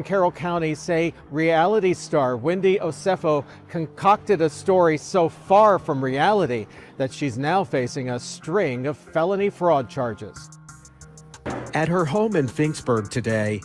Carroll County say reality star Wendy Osefo concocted a story so far from reality that she's now facing a string of felony fraud charges. At her home in Finksburg today,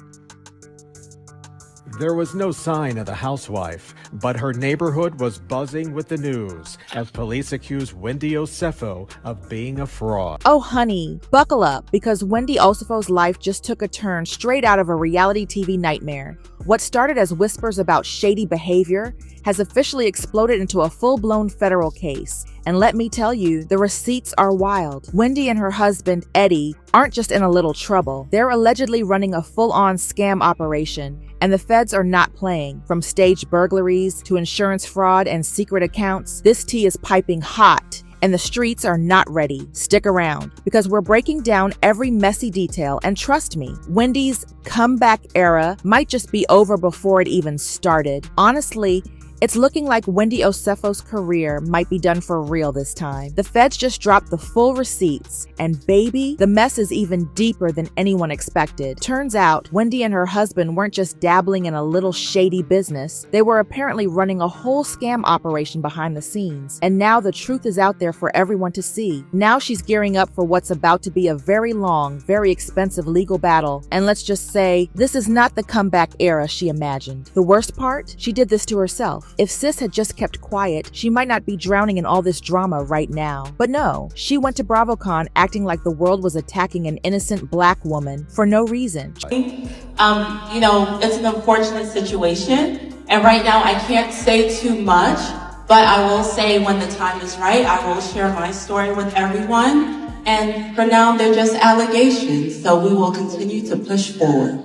there was no sign of the housewife, but her neighborhood was buzzing with the news as police accused Wendy Osefo of being a fraud. Oh honey, buckle up, because Wendy Osefo's life just took a turn straight out of a reality TV nightmare. What started as whispers about shady behavior has officially exploded into a full-blown federal case. And let me tell you, the receipts are wild. Wendy and her husband, Eddie, aren't just in a little trouble. They're allegedly running a full-on scam operation, and the feds are not playing. From staged burglaries to insurance fraud and secret accounts, this tea is piping hot. And the streets are not ready. Stick around, because we're breaking down every messy detail, and trust me, Wendy's comeback era might just be over before it even started. Honestly, it's looking like Wendy Osefo's career might be done for real this time. The feds just dropped the full receipts, and baby, the mess is even deeper than anyone expected. Turns out, Wendy and her husband weren't just dabbling in a little shady business. They were apparently running a whole scam operation behind the scenes. And now the truth is out there for everyone to see. Now she's gearing up for what's about to be a very long, very expensive legal battle. And let's just say, this is not the comeback era she imagined. The worst part? She did this to herself. If sis had just kept quiet, she might not be drowning in all this drama right now. But no, she went to BravoCon acting like the world was attacking an innocent black woman for no reason. It's an unfortunate situation, and right now I can't say too much, but I will say when the time is right, I will share my story with everyone. And for now, they're just allegations, so we will continue to push forward.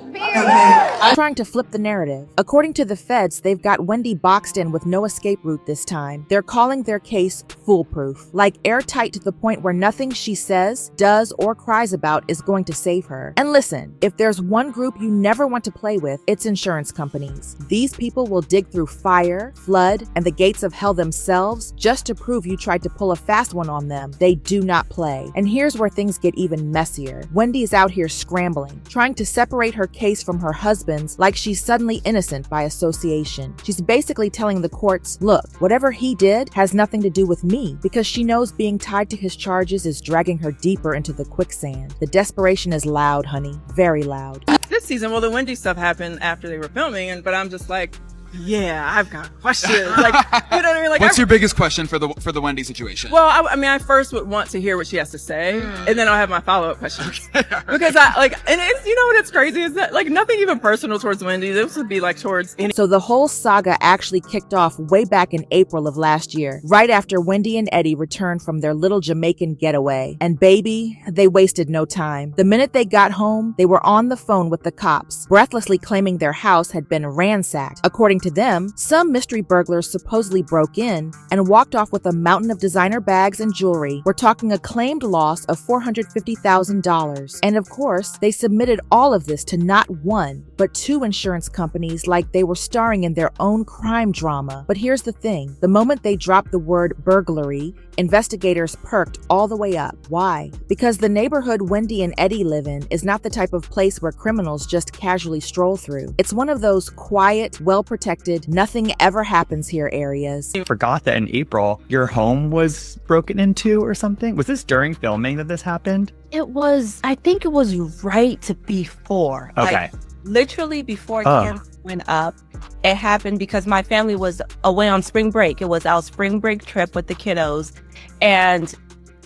Trying to flip the narrative. According to the feds, they've got Wendy boxed in with no escape route this time. They're calling their case foolproof, like airtight to the point where nothing she says, does, or cries about is going to save her. And listen, if there's one group you never want to play with, it's insurance companies. These people will dig through fire, flood, and the gates of hell themselves just to prove you tried to pull a fast one on them. They do not play. And here's where things get even messier. Wendy is out here scrambling, trying to separate her case from her husband's like she's suddenly innocent by association. She's basically telling the courts, look, whatever he did has nothing to do with me, because she knows being tied to his charges is dragging her deeper into the quicksand. The desperation is loud, honey, very loud. This season, well, the Wendy stuff happened after they were filming, but I'm just like, yeah, I've got questions. Like, you know what I mean? Like, what's your biggest question for the Wendy situation? Well, I first would want to hear what she has to say, and then I'll have my follow-up questions. Because and it's, what's crazy is that, like, nothing even personal towards Wendy. This would be, like, towards any. So the whole saga actually kicked off way back in April of last year, right after Wendy and Eddie returned from their little Jamaican getaway. And baby, they wasted no time. The minute they got home, they were on the phone with the cops, breathlessly claiming their house had been ransacked. According to them, some mystery burglars supposedly broke in and walked off with a mountain of designer bags and jewelry. We're talking a claimed loss of $450,000. And of course, they submitted all of this to not one, but two insurance companies like they were starring in their own crime drama. But here's the thing. The moment they dropped the word burglary, investigators perked all the way up. Why? Because the neighborhood Wendy and Eddie live in is not the type of place where criminals just casually stroll through. It's one of those quiet, well-protected, nothing ever happens here areas. I forgot that in April, your home was broken into or something. Was this during filming that this happened? I think it was right before. Okay. Like, literally before camera went up. It happened because my family was away on spring break. It was our spring break trip with the kiddos. And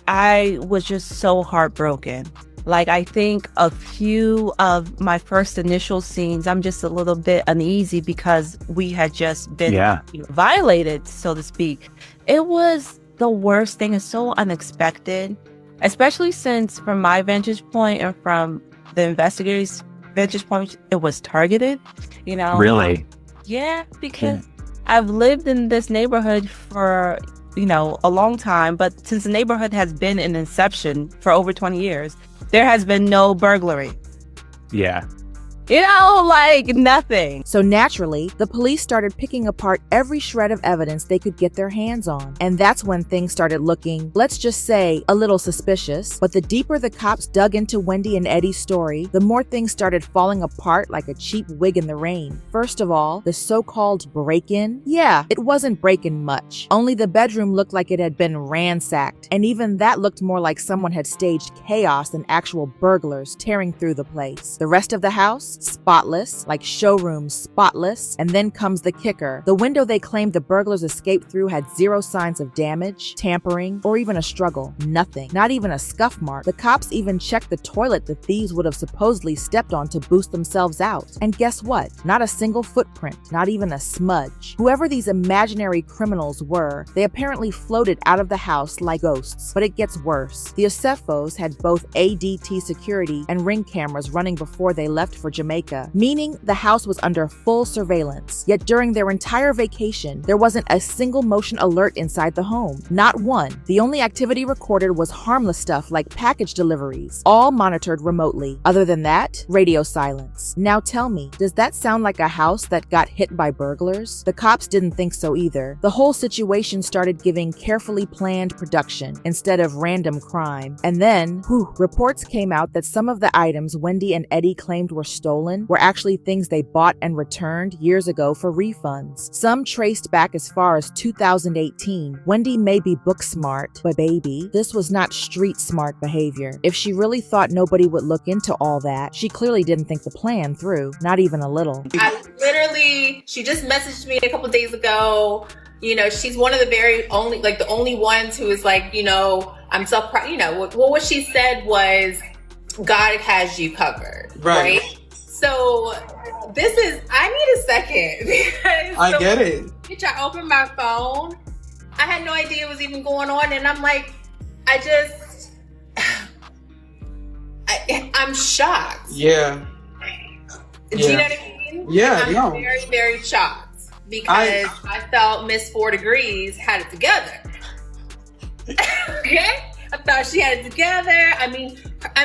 I was just so heartbroken. Like, I think a few of my first initial scenes, I'm just a little bit uneasy because we had just been violated, so to speak. It was the worst thing. It's so unexpected, especially since from my vantage point and from the investigators' vantage point, it was targeted, Really? Yeah, because I've lived in this neighborhood for, a long time, but since the neighborhood has been in inception for over 20 years, there has been no burglary. Yeah. You know, like nothing. So naturally, the police started picking apart every shred of evidence they could get their hands on. And that's when things started looking, let's just say, a little suspicious. But the deeper the cops dug into Wendy and Eddie's story, the more things started falling apart like a cheap wig in the rain. First of all, the so-called break-in? Yeah, it wasn't breaking much. Only the bedroom looked like it had been ransacked. And even that looked more like someone had staged chaos than actual burglars tearing through the place. The rest of the house? Spotless, like showroom spotless. And then comes the kicker. The window they claimed the burglars escaped through had zero signs of damage, tampering, or even a struggle. Nothing. Not even a scuff mark. The cops even checked the toilet the thieves would have supposedly stepped on to boost themselves out. And guess what? Not a single footprint. Not even a smudge. Whoever these imaginary criminals were, they apparently floated out of the house like ghosts. But it gets worse. The Osefos had both ADT security and ring cameras running before they left for Jamaica, meaning the house was under full surveillance. Yet during their entire vacation, there wasn't a single motion alert inside the home. Not one. The only activity recorded was harmless stuff like package deliveries, all monitored remotely. Other than that, radio silence. Now tell me, does that sound like a house that got hit by burglars? The cops didn't think so either. The whole situation started giving carefully planned production instead of random crime. And then, reports came out that some of the items Wendy and Eddie claimed were stolen were actually things they bought and returned years ago for refunds. Some traced back as far as 2018. Wendy may be book smart, but baby, this was not street smart behavior. If she really thought nobody would look into all that, she clearly didn't think the plan through, not even a little. She just messaged me a couple days ago. You know, she's one of the very only, like the only ones who is like, you know, I'm so proud, you know, well, what she said was, God has you covered, right? So this is, I need a second. Because I get it. Bitch, I opened my phone. I had no idea it was even going on. And I'm like, I'm shocked. Yeah. Do you know what I mean? Yeah, I'm very, very shocked because I felt Miss 4 Degrees had it together. Okay? I thought she had it together. I mean,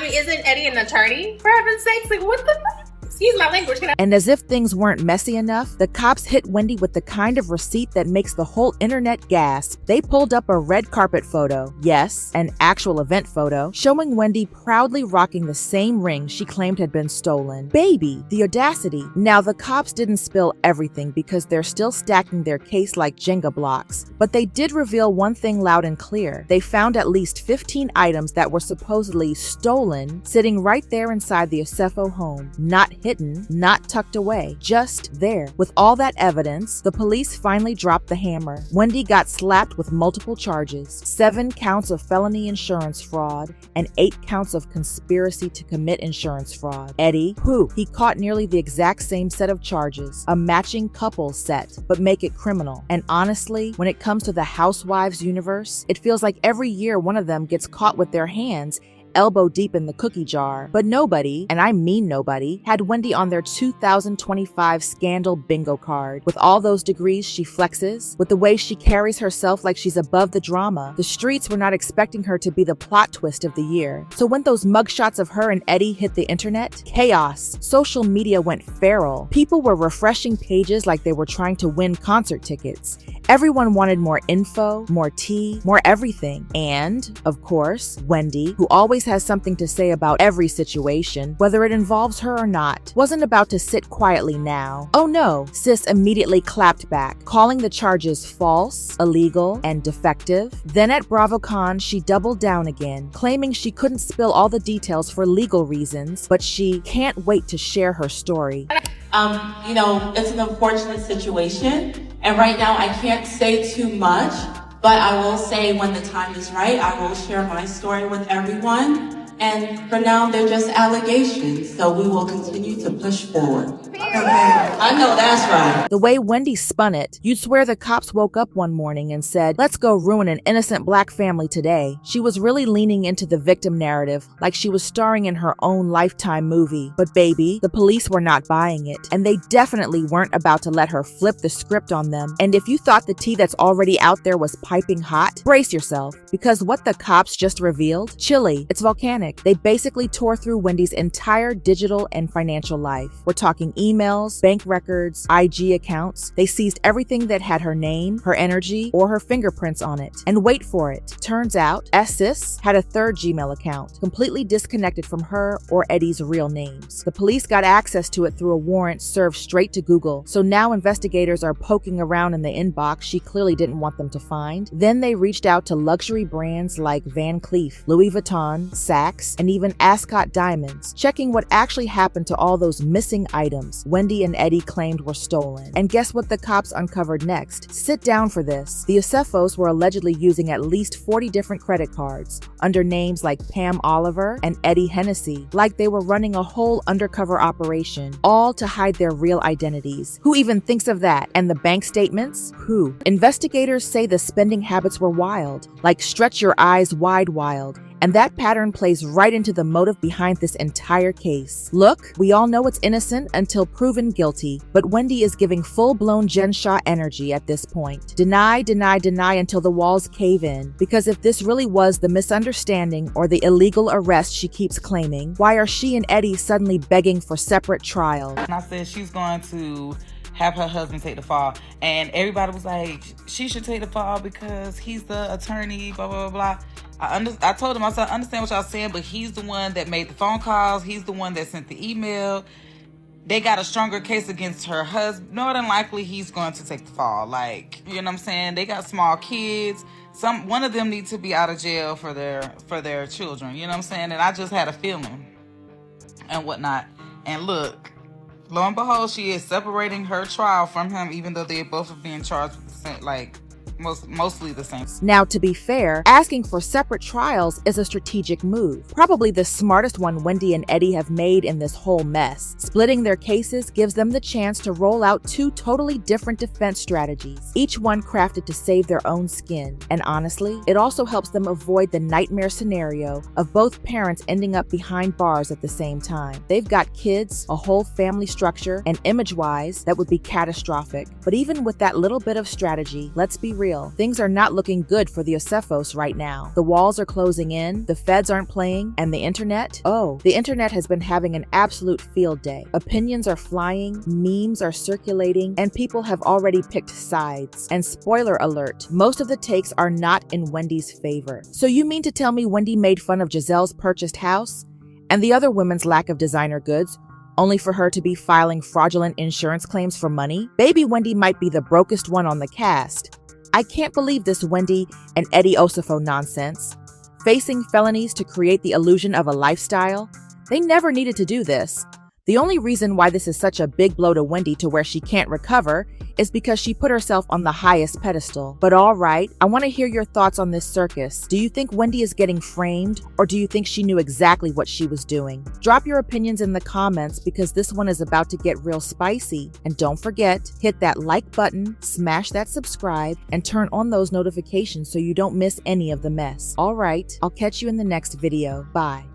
isn't Eddie an attorney? For heaven's sakes, like what the fuck? Excuse my language. And as if things weren't messy enough, the cops hit Wendy with the kind of receipt that makes the whole internet gasp. They pulled up a red carpet photo, yes, an actual event photo, showing Wendy proudly rocking the same ring she claimed had been stolen. Baby, the audacity. Now, the cops didn't spill everything because they're still stacking their case like Jenga blocks, but they did reveal one thing loud and clear. They found at least 15 items that were supposedly stolen sitting right there inside the Osefo home, not hidden, not tucked away, just there. With all that evidence, the police finally dropped the hammer. Wendy got slapped with multiple charges, 7 counts of felony insurance fraud and 8 counts of conspiracy to commit insurance fraud. Eddie, he caught nearly the exact same set of charges, a matching couple set, but make it criminal. And honestly, when it comes to the Housewives universe, it feels like every year one of them gets caught with their hands elbow deep in the cookie jar. But nobody, and I mean nobody, had Wendy on their 2025 scandal bingo card. With all those degrees she flexes, with the way she carries herself like she's above the drama, the streets were not expecting her to be the plot twist of the year. So when those mugshots of her and Eddie hit the internet, chaos. Social media went feral. People were refreshing pages like they were trying to win concert tickets. Everyone wanted more info, more tea, more everything. And, of course, Wendy, who always has something to say about every situation, whether it involves her or not, wasn't about to sit quietly now. Oh no, sis immediately clapped back, calling the charges false, illegal, and defective. Then at BravoCon, she doubled down again, claiming she couldn't spill all the details for legal reasons, but she can't wait to share her story. You know, it's an unfortunate situation, and right now I can't say too much, but I will say when the time is right, I will share my story with everyone. And for now, they're just allegations, so we will continue to push forward. Okay. I know that's right. The way Wendy spun it, you'd swear the cops woke up one morning and said, let's go ruin an innocent black family today. She was really leaning into the victim narrative, like she was starring in her own Lifetime movie. But baby, the police were not buying it, and they definitely weren't about to let her flip the script on them. And if you thought the tea that's already out there was piping hot, brace yourself, because what the cops just revealed, Chile, it's volcanic. They basically tore through Wendy's entire digital and financial financial life. We're talking emails, bank records, IG accounts. They seized everything that had her name, her energy, or her fingerprints on it. And wait for it. Turns out, Sis had a third Gmail account, completely disconnected from her or Eddie's real names. The police got access to it through a warrant served straight to Google, so now investigators are poking around in the inbox she clearly didn't want them to find. Then they reached out to luxury brands like Van Cleef, Louis Vuitton, Saks, and even Ascot Diamonds, checking what actually happened to all those missing items Wendy and Eddie claimed were stolen. And guess what the cops uncovered next? Sit down for this. The Osefos were allegedly using at least 40 different credit cards under names like Pam Oliver and Eddie Hennessy, like they were running a whole undercover operation, all to hide their real identities. Who even thinks of that? And the bank statements? Who? Investigators say the spending habits were wild, like stretch your eyes wide wild. And that pattern plays right into the motive behind this entire case. Look, we all know it's innocent until proven guilty, but Wendy is giving full-blown Jen Shah energy at this point. Deny, deny, deny until the walls cave in. Because if this really was the misunderstanding or the illegal arrest she keeps claiming, why are she and Eddie suddenly begging for separate trials? And I said she's going to have her husband take the fall, and everybody was like, she should take the fall because he's the attorney, blah, blah, blah, blah. I told him, I said, I understand what y'all saying, but he's the one that made the phone calls. He's the one that sent the email. They got a stronger case against her husband. More than likely, he's going to take the fall. Like, you know what I'm saying? They got small kids. One of them needs to be out of jail for their children. You know what I'm saying? And I just had a feeling and whatnot. And look, lo and behold, she is separating her trial from him, even though they both are being charged with the same, like, mostly the same. Now, to be fair, asking for separate trials is a strategic move. Probably the smartest one Wendy and Eddie have made in this whole mess. Splitting their cases gives them the chance to roll out two totally different defense strategies, each one crafted to save their own skin. And honestly, it also helps them avoid the nightmare scenario of both parents ending up behind bars at the same time. They've got kids, a whole family structure, and image-wise, that would be catastrophic. But even with that little bit of strategy, let's be real. Things are not looking good for the Osefos right now. The walls are closing in, the feds aren't playing, and the internet? Oh, the internet has been having an absolute field day. Opinions are flying, memes are circulating, and people have already picked sides. And spoiler alert, most of the takes are not in Wendy's favor. So you mean to tell me Wendy made fun of Giselle's purchased house and the other women's lack of designer goods, only for her to be filing fraudulent insurance claims for money? Baby Wendy might be the brokest one on the cast. I can't believe this Wendy and Eddie Osefo nonsense. Facing felonies to create the illusion of a lifestyle? They never needed to do this. The only reason why this is such a big blow to Wendy to where she can't recover is because she put herself on the highest pedestal. But all right, I want to hear your thoughts on this circus. Do you think Wendy is getting framed, or do you think she knew exactly what she was doing? Drop your opinions in the comments because this one is about to get real spicy. And don't forget, hit that like button, smash that subscribe, and turn on those notifications so you don't miss any of the mess. All right, I'll catch you in the next video. Bye.